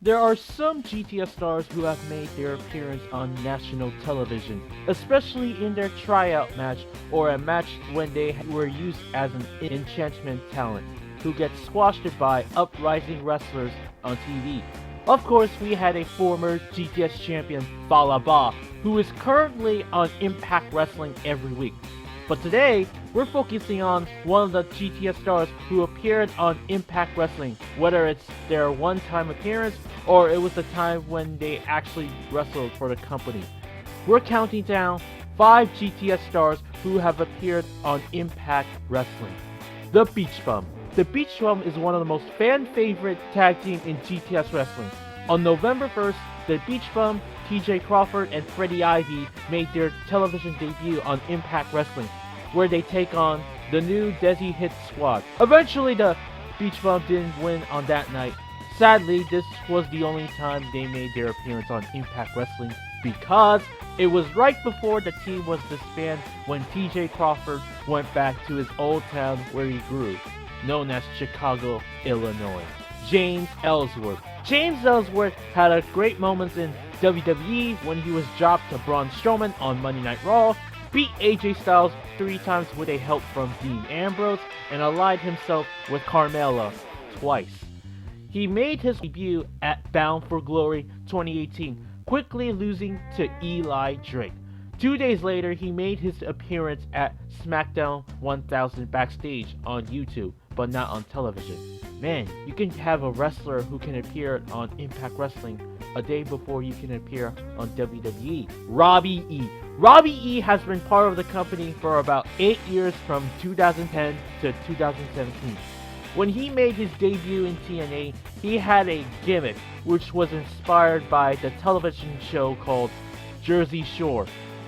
There are some GTS stars who have made their appearance on national television, especially in their tryout match or a match when they were used as an enchantment talent, who get squashed by uprising wrestlers on TV. Of course, we had a former GTS champion, Fallah Bahh, who is currently on Impact Wrestling every week. But today, we're focusing on one of the GTS stars who appeared on Impact Wrestling, whether it's their one-time appearance or it was the time when they actually wrestled for the company. We're counting down 5 GTS stars who have appeared on Impact Wrestling. The Beach Bum. The Beach Bum is one of the most fan-favorite tag teams in GTS Wrestling. On November 1st, the Beach Bum, TJ Crawford, and Freddie Ivy made their television debut on Impact Wrestling, where they take on the new Desi Hit Squad. Eventually, the Beach Bum didn't win on that night. Sadly, this was the only time they made their appearance on Impact Wrestling because it was right before the team was disbanded when TJ Crawford went back to his old town where he grew, known as Chicago, Illinois. James Ellsworth. James Ellsworth had a great moments in WWE when he was dropped to Braun Strowman on Monday Night Raw, beat AJ Styles 3 times with a help from Dean Ambrose, and allied himself with Carmella twice. He made his debut at Bound for Glory 2018, quickly losing to Eli Drake. 2 days later, he made his appearance at SmackDown 1000 backstage on YouTube, but not on television. Man, you can have a wrestler who can appear on Impact Wrestling a day before you can appear on WWE. Robbie E. Robbie E has been part of the company for about 8 years from 2010 to 2017. When he made his debut in TNA, he had a gimmick which was inspired by the television show called Jersey Shore.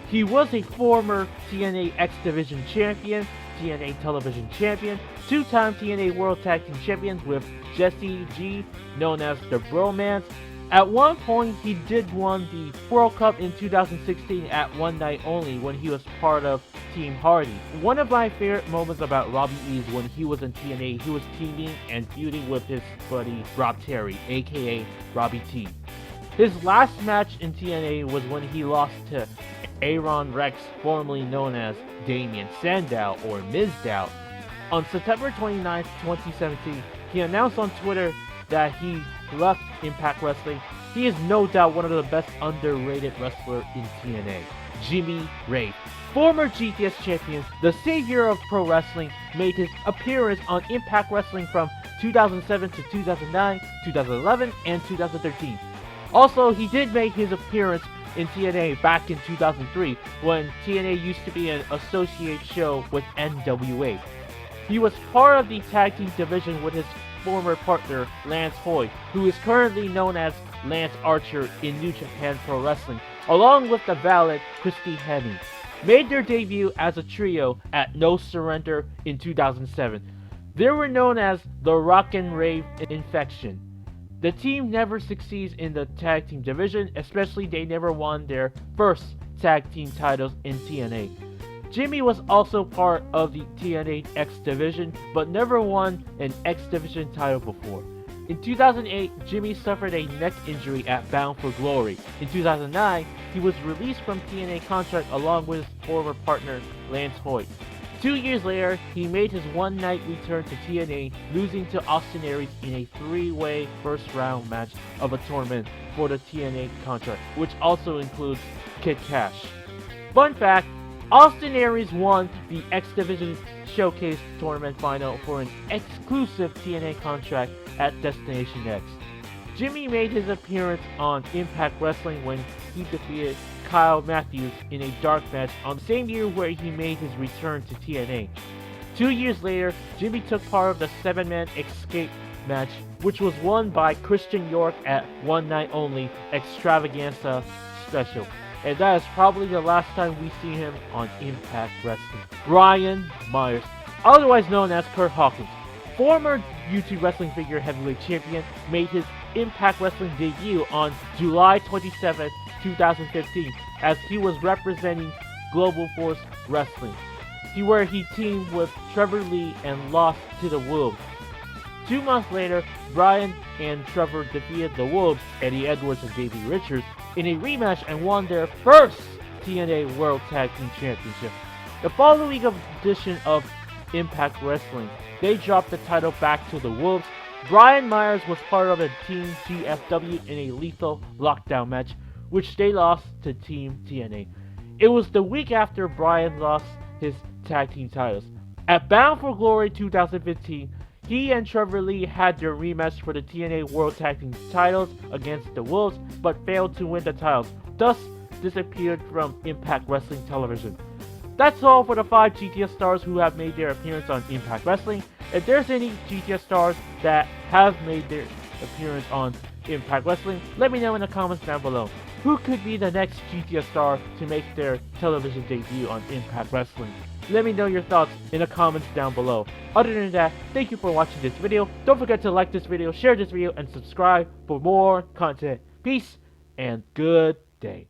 He was a former TNA X Division champion, TNA Television champion, 2-time TNA World Tag Team champions with Jesse G, known as the Bromance. At one point, he did win the World Cup in 2016 at One Night Only when he was part of Team Hardy. One of my favorite moments about Robbie E is when he was in TNA, he was teaming and feuding with his buddy Rob Terry, aka Robbie T. His last match in TNA was when he lost to Aaron Rex, formerly known as Damien Sandow or Mizdow. On September 29, 2017, he announced on Twitter that he left Impact Wrestling. He is no doubt one of the best underrated wrestlers in TNA. Jimmy Rave. Former GTS champion, the savior of pro wrestling, made his appearance on Impact Wrestling from 2007 to 2009, 2011, and 2013. Also, he did make his appearance in TNA back in 2003 when TNA used to be an associate show with NWA. He was part of the tag team division with his former partner Lance Hoy, who is currently known as Lance Archer in New Japan Pro Wrestling, along with the Valet Christy Hemme. Made their debut as a trio at No Surrender in 2007. They were known as the Rock and Rave Infection. The team never succeeds in the tag team division, especially they never won their first tag team titles in TNA. Jimmy was also part of the TNA X Division, but never won an X Division title before. In 2008, Jimmy suffered a neck injury at Bound for Glory. In 2009, he was released from TNA contract along with his former partner, Lance Hoyt. 2 years later, he made his one-night return to TNA, losing to Austin Aries in a 3-way first-round match of a tournament for the TNA contract, which also includes Kid Cash. Fun fact, Austin Aries won the X Division Showcase Tournament Final for an exclusive TNA contract at Destination X. Jimmy made his appearance on Impact Wrestling when he defeated Kyle Matthews in a dark match on the same year where he made his return to TNA. 2 years later, Jimmy took part of the 7-man escape match, which was won by Christian York at One Night Only Extravaganza Special. And that is probably the last time we see him on Impact Wrestling. Brian Myers, otherwise known as Kurt Hawkins, former YouTube Wrestling Figure Heavyweight Champion, made his Impact Wrestling debut on July 27, 2015, as he was representing Global Force Wrestling, where he teamed with Trevor Lee and lost to the Wolves. 2 months later, Bryan and Trevor defeated the Wolves, Eddie Edwards and Davey Richards, in a rematch and won their first TNA World Tag Team Championship. The following edition of Impact Wrestling, they dropped the title back to the Wolves. Brian Myers was part of a Team GFW in a lethal lockdown match, which they lost to Team TNA. It was the week after Brian lost his tag team titles. At Bound for Glory 2015, he and Trevor Lee had their rematch for the TNA World Tag Team titles against the Wolves, but failed to win the titles, thus disappeared from Impact Wrestling television. That's all for the 5 GTS stars who have made their appearance on Impact Wrestling. If there's any GTS stars that have made their appearance on Impact Wrestling, let me know in the comments down below. Who could be the next GTS star to make their television debut on Impact Wrestling? Let me know your thoughts in the comments down below. Other than that, thank you for watching this video. Don't forget to like this video, share this video, and subscribe for more content. Peace and good day.